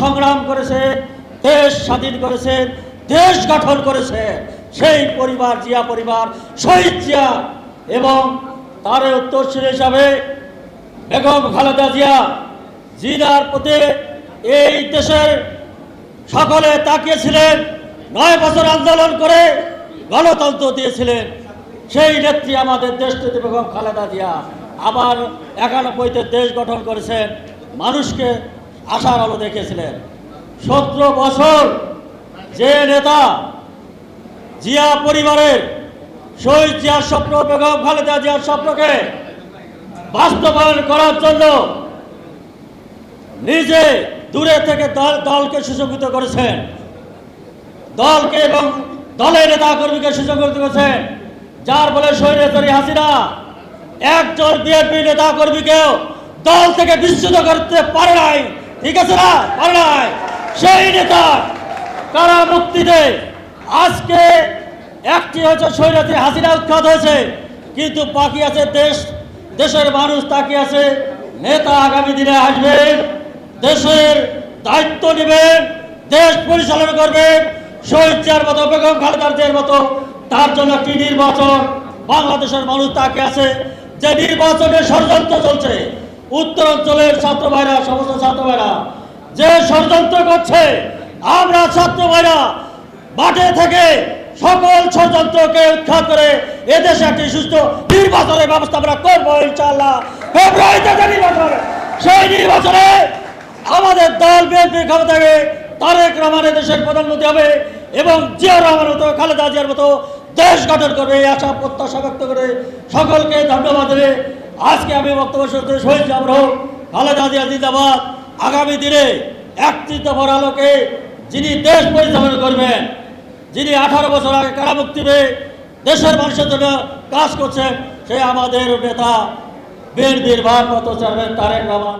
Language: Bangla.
সংগ্রাম করেছে, দেশ স্বাধীন করেছে, দেশ গঠন করেছে, সেই পরিবার জিয়া পরিবার, শহীদ জিয়া এবং তার উত্তরসূরি হিসাবে বেগম খালেদা জিয়া, জিনার প্রতি এই দেশের সকলে তাকিয়েছিলেন। 9 বছর আন্দোলন করে গণতন্ত্র দিয়েছিলেন সেই নেত্রী আমাদের দেশনেত্রী বেগম খালেদা জিয়া। আবার 91-তে দেশ গঠন করেছেন, মানুষকে আশার আলো দেখিয়েছিলেন। 17 বছর যে নেতা জিয়া পরিবারের, শহীদ জিয়ার স্বপ্ন, বেগম খালেদা জিয়ার স্বপ্নকে বাস্তবায়ন করার জন্য নিজে দূরে থেকে দলকে সুসংগঠিত করেছেন, দলকে এবং দলের নেতা কর্মীকে সুসংগঠিত করেছেন, যার ফলে স্বৈরাচারী হাসিনা একজন বিএনপি নেতা কর্মীকেও দল থেকে বিচ্যুত করতে পারে নাই। ঠিক আছে না? পারে নাই। সেই নেতা কারা মুক্তিতে আজকে একটি হচ্ছে স্বৈরাচারী হাসিনা উৎখাত হয়েছে, কিন্তু বাকি আছে দেশের মানুষ তাকিয়ে আছে। নেতা আগামী দিনে আসবেন, দেশের দায়িত্ব নেবেন, দেশ পরিচালনা করবেন শহীদ জিয়ার মতো, বেগম খালেদা জিয়ার মতো। তার জন্য একটি নির্বাচন বাংলাদেশের মানুষ তাকিয়ে আছে। যে নির্বাচনের ষড়যন্ত্র চলছে, উত্তরাঞ্চলের ছাত্র ভাইরা, সমস্ত ছাত্র ভাইরা যে ষড়যন্ত্র করছে, আমরা ছাত্র ভাইরা মাঠে থেকে সকল ষড়যন্ত্রকে উৎখাত করে এদেশে একটি সুস্থ নির্বাচনের ব্যবস্থা আমরা করবো ইনশাআল্লাহ। ফেব্রুয়ারিতে যে নির্বাচন, সেই নির্বাচনে আমাদের দল বিএনপি ক্ষমতাকে তারেক রহমানের দেশের প্রধানমন্ত্রী হবে এবং জিয়া রহমানের মতো, খালেদা জিয়ার মতো দেশ গঠন করবে, এই আশা প্রত্যাশা ব্যক্ত করে সকলকে ধন্যবাদ দেবে। আজকে আমি বক্তব্য শুনতে শহীদ জামর হোক, খালেদা জিয়া জিন্দাবাদ। আগামী দিনে একটি দফার আলোকে যিনি দেশ পরিচালনা করবেন, যিনি 18 বছর আগে কারামুক্তি পেয়ে দেশের মানুষের জন্য কাজ করছেন, সে আমাদের নেতা বিএনপির ভারপ্রাপ্ত চেয়ারম্যান তারেক রহমান।